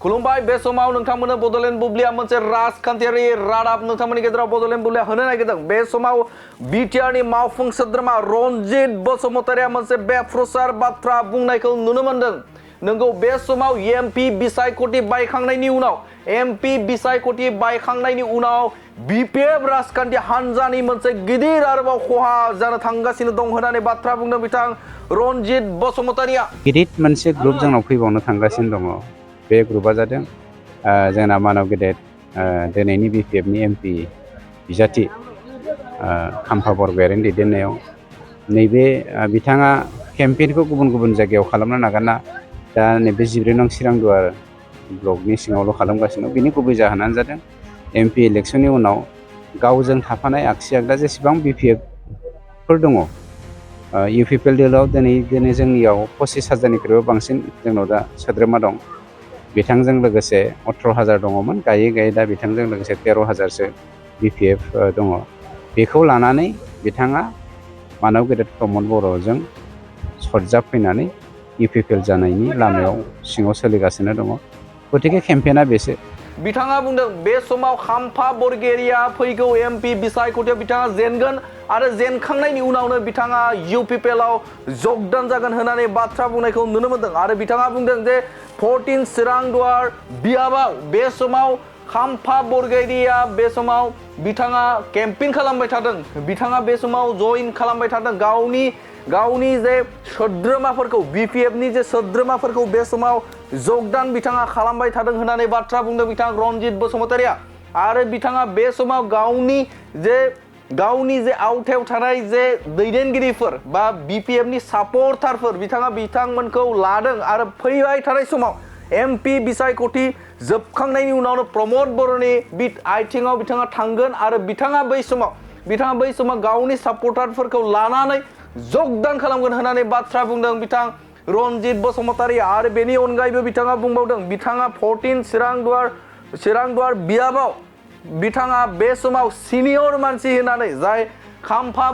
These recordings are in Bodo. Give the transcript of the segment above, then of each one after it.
खुलुमबाय बे समाव नोंथांमोननो बडलेण्ड बुब्लिया मोनसे राजखान्थियारि रादाब नोंथांमोननि गेजेराव बडलेण्ड बुब्लिया होनो नागिरदों। बे समाव बिटिआरनि मावफुं सोद्रोमा रनजित बसुमतारिया मोनसे बेफ्रुसार बाथ्रा बुंनायखौ नुनो मोनदों। नंगौ, बे समाव एमपि बिसायख'थि बायखांनायनि उनाव बिपिएफ राजखान्थि हान्जानि मोनसे गिदिर आरोबाव खहा जानो थांगासिनो दं होननानै बाथ्रा बुंदों बिथां रनजित बसुमतारिया। गिदिर मोनसे ग्रुप जोंनाव फैबावनो थांगासिनो दङ। बे ग्रुपआ जादों जोंना मानव गेदेर दिनैनि बिपिएफनि एमपि बिजाथि खाम्फा बरगयारिनि दैदेननायाव नैबे बिथाङा केम्पेइनखौ गुबुन गुबुन जायगायाव खालामनो नागारना दा नैबे 14 नं चिरांदुवार ब्लकनि सिङावल' खालामगासिनो दं। बिनि गुबै जाहोनानो जादों एमपि इलेक्सननि उनाव गावजों थाफानाय आगसि आगदा जेसेबां बिपिएफफोर दङ इउपिपिएल दोलोआव दिनै जोंनियाव 25,000निख्रुइबो बांसिन जोंनाव दा सोद्रोमा दं। बिथांजों लोगोसे 18,000 दङमोन, गायै गायै दा बिथांजों लोगोसे 13,000सो बिपिएफ दङ। बेखौ लानानै बिथाङा मानव गेदेर प्रमद बर'जों सरजाबफैनानै इउपिपिएल जानायनि लामायाव सिङाव सोलिगासिनो दङ। गतिके केम्पेइना बेसो। बिथाङा बुंदों बे समाव खाम्फा बरगयारिया फैगौ एमपि बिसायख'थियाव बिथाङा जेनगोन आरो जेनखांनायनि उनावनो बिथाङा इउपिपिएलआव जगदान जागोन होननानै बाथ्रा बुंनायखौ नुनो मोनदों। आरो बिथाङा बुंदों जे 14 चिरांदुवार बियाबाव बे समाव खाम्फा बरगयारिया बे समाव बिथाङा केम्पेइन खालामबाय थादों। बिथाङा बे समाव जइन खालामबाय थादों गावनि जे सोद्रोमाफोरखौ बिपिएफनि जे सोद्रोमाफोरखौ बे समाव जगदान बिथाङा खालामबाय थादों होननानै बाथ्रा बुंदों बिथां रनजित बसुमतारिया। आरो बिथाङा बे समाव गावनि जे आवथायाव थानाय जे दैदेनगिरिफोर बा बिपिएफनि सापर्टारफोर बिथांमोनखौ लादों आरो फैबाय थानाय समाव एमपि बिसायख'थि जोबखांनायनि उनावनो प्रमद बर'नि आथिङाव बिथाङा थांगोन आरो बिथाङा बै समाव गावनि सापर्टारफोरखौ लानानै जगदान खालामगोन होननानै बाथ्रा बुंदों बिथां रनजित बसुमतारिया। आरो बेनि अनगायैबो बिथाङा बुंबावदों बिथाङा 14 चिरांदुवार बियाबाव बिथाङा बे समाव सिनियर मानसि होननानै जाय खाम्फा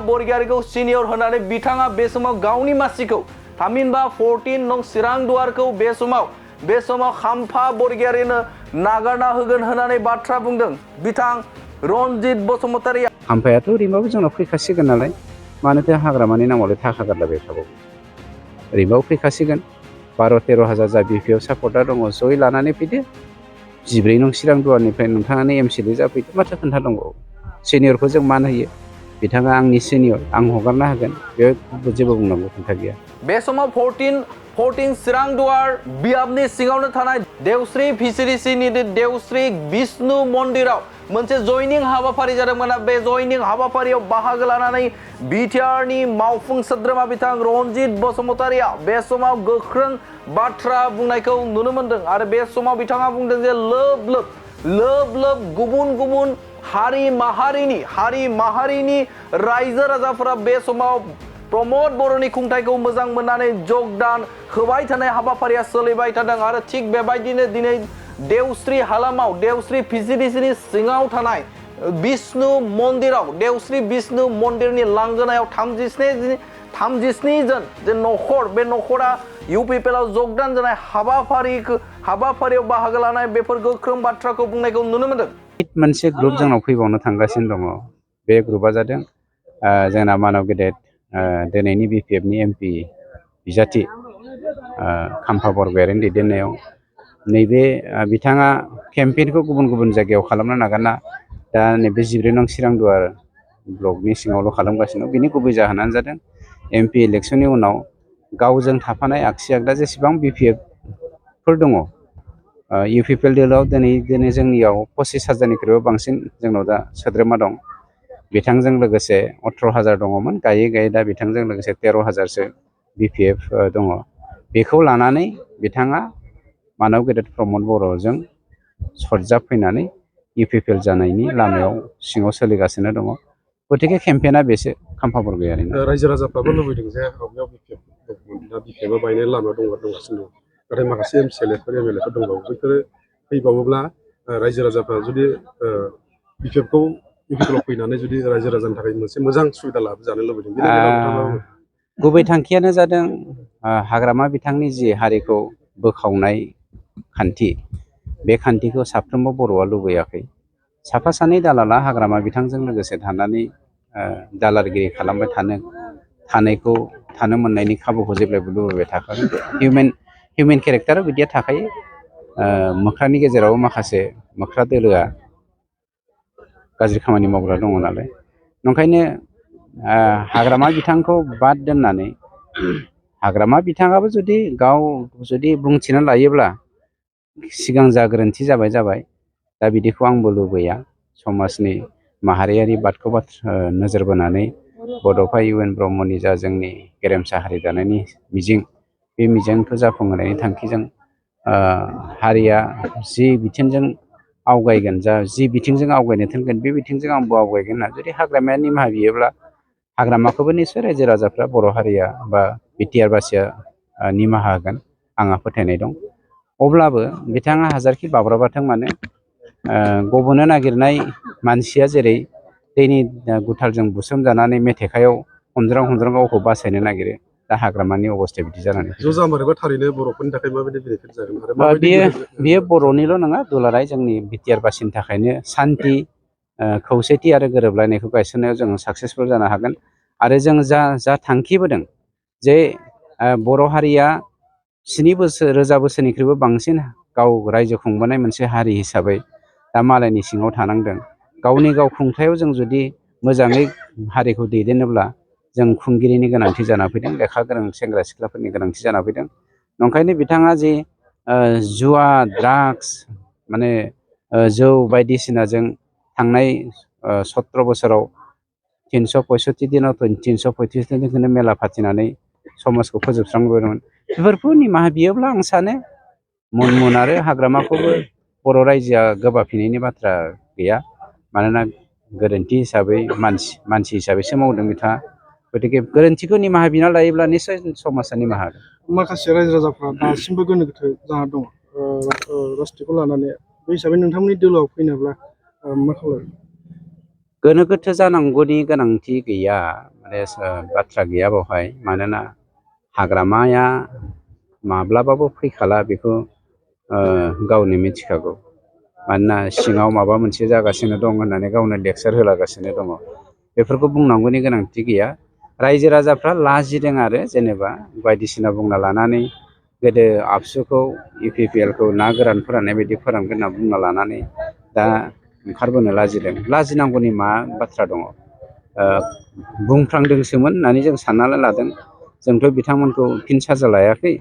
बरगयारिखौ सिनियर होननानै बिथाङा बे समाव गावनि मासिखौ थामहिनबा 14 नं चिरांदुवारखौ बे समाव खाम्फा बरगयारिनो नागारना होगोन होननानै बाथ्रा बुंदों बिथां रनजित बसुमतारिया। खाम्फायाथ' ओरैनोबाबो जोंनाव फैखासिगोन नालाय, मानोथो हाग्रामानि नामावलाय थाखा गारलाबाय थाबावो। ओरैनोबाबो फैखासिगोन। 12-13 हाजार जा बिपिएफ सापर्टार दङ जयै लानानै फैदो। 14 नं चिरांदुवारनिफ्राय नोंथाङानो एमसिएलए जाफैदो, माथो खोन्था दंबावो। सिनियरखौ जों मान होयो। बिथाङा आंनि सिनियर, आं हगारना होगोन, बे जेबो बुंनांगौ खोथा गैया। बे समाव 14 चिरांदुवार बियाबनि सिङावनो थानाय देवस्रि भिसिडिसिनि देवस्रि विष्णु मन्दिराव मोनसे जयनिं हाबाफारि जादोंमोन। बे जयनिं हाबाफारियाव बाहागो लानानै बिटिआरनि मावफुं सोद्रोमा बिथां रनजित बसुमतारिया बे समाव गोख्रों बाथ्रा बुंनायखौ नुनो मोनदों। आरो बे समाव बिथाङा बुंदों जे लोब लोब गुबुन हारि माहारिनि रायजो राजाफोरा बे समाव प्रमद बर'नि खुंथायखौ मोजां मोननानै जगदान होबाय थानाय हाबाफारिया सोलिबाय थादों। आरो थिग बेबायदिनो दिनै देवस्रि हालामाव देवस्रि भिसिडिसिनि सिङाव थानाय देवस्रि विष्णु मन्दिरनि लांगोनायाव 37 जन जे न'खर, बे न'खरा इउपिपिएलआव जगदान जानाय हाबाफारियाव बाहागो लानाय बेफोर गोख्रों बाथ्राखौ बुंनायखौ नुनो मोनदों। मोनसे ग्रुप जोंनाव फैबावनो थांगासिनो दङ। बे ग्रुपआ जादों जोंना मानव गेदेर दिनैनि बिपिएफनि एमपि बिजाथि खाम्फा बरगयारिनि दैदेननायाव नैबे बिथाङा केम्पेइनखौ गुबुन गुबुन जायगायाव खालामनो नागारना दा नैबे 14 नं चिरांदुवार ब्लकनि सिङावल' खालामगासिनो दं। बिनि गुबै जाहोनानो जादों एमपि इलेक्सननि उनाव गावजों थाफानाय आगसि आगदा जेसेबां बिपिएफफोर दङ इउपिपिएल दोलोआव दिनै जोंनियाव 25,000निख्रुइबो बांसिन जोंनाव दा सोद्रोमा दं। बिथांजों लोगोसे 18,000 दङमोन, गायै गायै दा बिथांजों लोगोसे 13,000सो बिपिएफ दङ। बेखौ लानानै बिथाङा मानव गेदेर प्रमद बर'जों सरजाबफैनानै इउपिपिएल जानायनि लामायाव सिङाव सोलिगासिनो दङ। गतिके केम्पेइना बेसो खाम्फा बरगयारिनि। रायजो राजाफ्राबो लुबैदों जे आवगायाव बिपिएफ दंमोन, दा बिपिएफआ बायनायनि लामायाव दंगासिनो दं। नाथाय माखासे एमसिएलएफोर एमएलएफोर दंबावो। बैफोरो फैबावोब्ला रायजो राजाफ्रा जुदि बिपिएफखौ इउपिपिएलआव फैनानै जुदि रायजो राजानि थाखाय मोनसे मोजां सुबिदा लाबोजानो लुबैदों। गुबै थांखियानो जादों हाग्रामा बिथांनि जि हारिखौ बोखावनाय खान्थि बे खान्थिखौ साफ्रोमबो बर'आ लुबैयाखै। साफा सानै दालाला हाग्रामा बिथांजों लोगोसे थानानै दालालगिरि खालामबाय थानायखौ थानो मोननायनि खाबुखौ जेब्लायबो लुबैबाय थाखागोन। हिउमेन केरेक्टाराव बिदिया थाखायो। मोख्रानि गेजेराव माखासे मोख्रा दोलोआ गाज्रि खामानि मावग्रा दङ नालाय, नंखायनो हाग्रामा बिथांखौ बाद दोननानै हाग्रामा बिथाङाबो गाव जुदि बुंथिना लायोब्ला सिगां जा गोरोन्थि जाबाय दा बिदिखौ आंबो लुबैया। समाजनि माहारियारि बादखौ नोजोर बोनानै बड'फा इउ एन ब्रह्मनि जा जोंनि गेरेमसा हारि दानायनि मिजिं, बे मिजिंखौ जाफुंहोनायनि थांखिजों हारिया जि बिथिंजों आवगायगोन, जि बिथिंजों आवगायनो थोनगोन बे बिथिंजों आंबो आवगायगोन होनना जुदि हाग्रामाया निमाहा बियोब्ला हाग्रामाखौबो निस्सय रायजो राजाफ्रा बर' हारिया बा बिटिआर बासिया निमाहा होगोन आंहा फोथायनाय दं। अब्लाबो बिथाङा हाजारखि बाब्राबाथों मानो गब'नो नागिरनाय मानसिया जेरै दैनि गुथालजों बुसोमजानानै मेथेखायाव हमज्रां गावखौ बासायनो नागिरो, दा हाग्रामानि अबस्थाया बिदि जानानै ज' जामारोबा थारैनो बर'फोरनि थाखाय माबायदि बेनिफिट जागोन आरो माबायदि बेयो बर'निल' नङा, दुलाराय जोंनि बिटिआर बासिनि थाखायनो सान्थि, खौसेथि आरो गोरोबलायनायखौ गायसननायाव जों साक्सेसफुल जानो हागोन। आरो जों जा थांखिबोदों जे बर' हारिया 7 रोजा बोसोरनिख्रुइबो बांसिन गाव रायजो खुंबोनाय मोनसे हारि हिसाबै दा मालायनि सिङाव थानांदों। गावनि गाव खुंथायाव जों जुदि मोजाङै हारिखौ दैदेनोब्ला जों खुंगिरिनि गोनांथि जाना फैदों, लेखा गोरों सेंग्रा सिख्लाफोरनि गोनांथि जाना फैदों। नंखायनो बिथाङा जे जुवा, ड्राग्स, माने जौ बायदिसिनाजों थांनाय 17 बोसोराव 365 दिनाव 335 दिनखौनो मेला फाथिनानै समाजखौ फोजोबस्रांबोदोंमोन। बेफोरखौ निमाहा बियोब्ला आं सानो मुन आरो हाग्रामाखौबो बर' रायजोआ गोबाफिननायनि बाथ्रा गैया। मानोना गोरोन्थि हिसाबै मानसि हिसाबैसो मावदों बिथाङा। गतिके गोरोन्थिखौ निमाहा बिना लायोब्ला निस्सय समाजा निमाहा होगोन। माखासे रायजो राजाफ्रा दासिमबो गोनो गोथो जाना दङ राजनितिखौ लानानै। बे हिसाबै नोंथांमोननि दोलोआव फैनोब्ला मा खालामो? गोनो गोथो जानांगौनि गोनांथि गैया, माने बाथ्रा गैया बेवहाय। मानोना हाग्रामाया माब्लाबाबो फैखाला, बेखौ गावनो मिथिखागौ। मानोना सिङाव माबा मोनसे जागासिनो दं होननानै गावनो लेक्सार होलागासिनो दङ। बेफोरखौ बुंनांगौनि गोनांथि गैया। रायजो राजाफ्रा लाजिदों आरो जेनेबा बायदिसिना बुंना लानानै गोदो आबसुखौ UPPLखौ ना गोरान फोराननाय बायदि फोरानगोन होनना बुंना लानानै दा ओंखारबोनो लाजिदों। लाजिनांगौनि मा बाथ्रा दङ? बुंफ्रांदोंसोमोन होननानै जों साननानै लादों। जोंथ' बिथांमोनखौ फिन साजा लायाखै।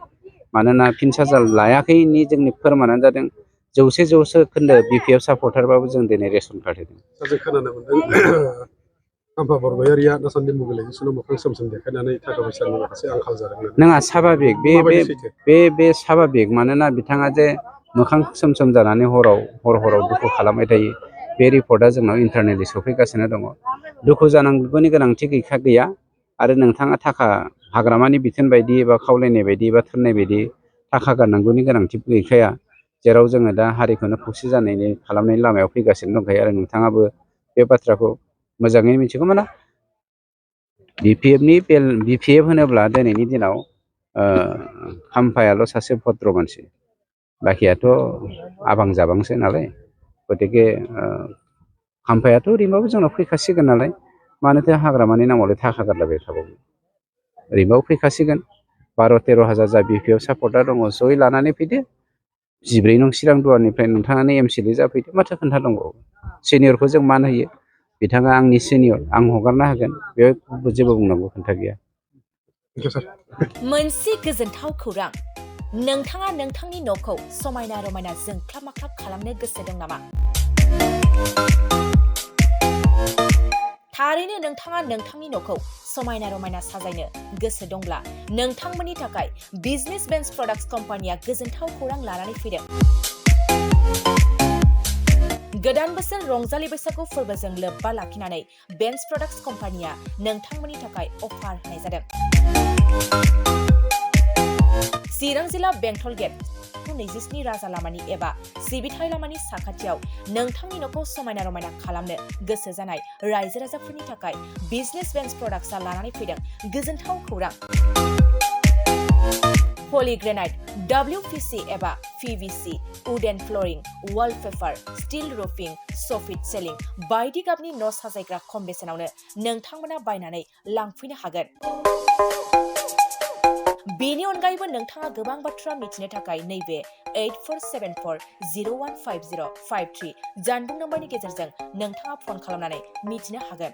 मानोना फिन साजा लायाखैनि जोंनि फोरमानानो जादों 100% BPF सापर्टारबाबो जों दिनै रेसन कार्ड होदों। जों खोनानो मोनदों खाम्फा बरगयारिया दासान्दि मबिलाइजेसनाव मोखां सोम देखायनानै थाखा फैसानि माखासे आंखाल जादों। नङा, साभाबिक बे साभाबिक। मानोना बिथाङा जे मोखां सोम जानानै हराव दुखु खालामबाय थायो, बे रिपर्टआ जोंनाव इन्टारनेटलि सफैगासिनो दङ। दुखु जानांगौनि गोनांथि गैया। आरो नोंथाङा हाग्रामानि बिथोन बायदि बा खावलायनाय बायदि बा थोननाय बायदि थाखा गारनांगौनि गोनांथि गैखाया। जेराव जोङो दा हारिखौनो खौसे जानायनि खालामनायनि लामायाव फैगासिनो दंखायो। आरो नोंथाङाबो बे बाथ्राखौ मोजाङै मिथिगौ। माने BPF होनोब्ला दिनैनि दिनाव खाम्फायाल' सासे भद्र मानसि, बाखियाथ' आबां जाबांसो नालाय। गतिके खाम्फायाथ' ओरैनोबाबो जोंनाव फैखासिगोन नालाय, मानोथो हाग्रामानि नामावलाय थाखा गारलायबाय थाबावो? ओरैनोबाबो फैखासिगोन। 12-13 हाजार जा BPF सापर्टार दङ, जयै लानानै फैदो। 14 नं चिरां दुवारनिफ्राय नोंथाङानो MCL जाफैदो। माथो खोन्था दंबावो? सिनियरखौ जों मान होयो। बिथाङा आंनि सिनियर, आं हगारना होगोन, बेयाव जेबो बुंनांगौ खोथा गैया। मोनसे गोजोनथाव खौरां, नोंथाङा नोंथांनि न'खौ समायना रमायना जोंख्लाब माख्लाब खालामनो गोसो दं नामा? थारैनो नोंथाङा नोंथांनि न'खौ समायना रमायना साजायनो गोसो दंब्ला नोंथांमोननि थाखाय बिजनेस बेन्स प्रडाक्ट्स कम्पानिया गोजोनथाव खौरां लानानै फैदों। गोदान बोसोर रंजालि बैसागु फोरबोजों लोब्बा लाखिनानै बेन्स प्रडाक्ट्स कम्पानिया नोंथांमोननि थाखाय अफार होनाय जादों। चिरां जिल्ला बेंटल गेट 27 राजा लामानि एबा सिबिथाय लामानि साखाथियाव नोंथांनि न'खौ समायना रमायना खालामनो गोसो जानाय रायजो राजाफोरनि थाखाय बिजनेस बेन्स प्रडाक्ट्सआ लानानै फैदों गोजोनथाव खौरां। पलिग्रेनाइट, WPC एबा PVC, wooden flooring, wallpaper, steel roofing, soffit ceiling बायदि गाबनि न' साजायग्रा खम बेसेनावनो नोंथांमोना बायनानै लांफैनो हागोन। बेनि अनगायैबो नोंथाङा गोबां बाथ्रा मिथिनो थाखाय नैबे 8474015053 जानबुं नम्बरनि गेजेरजों नोंथाङा फन खालामनानै मिथिनो हागोन।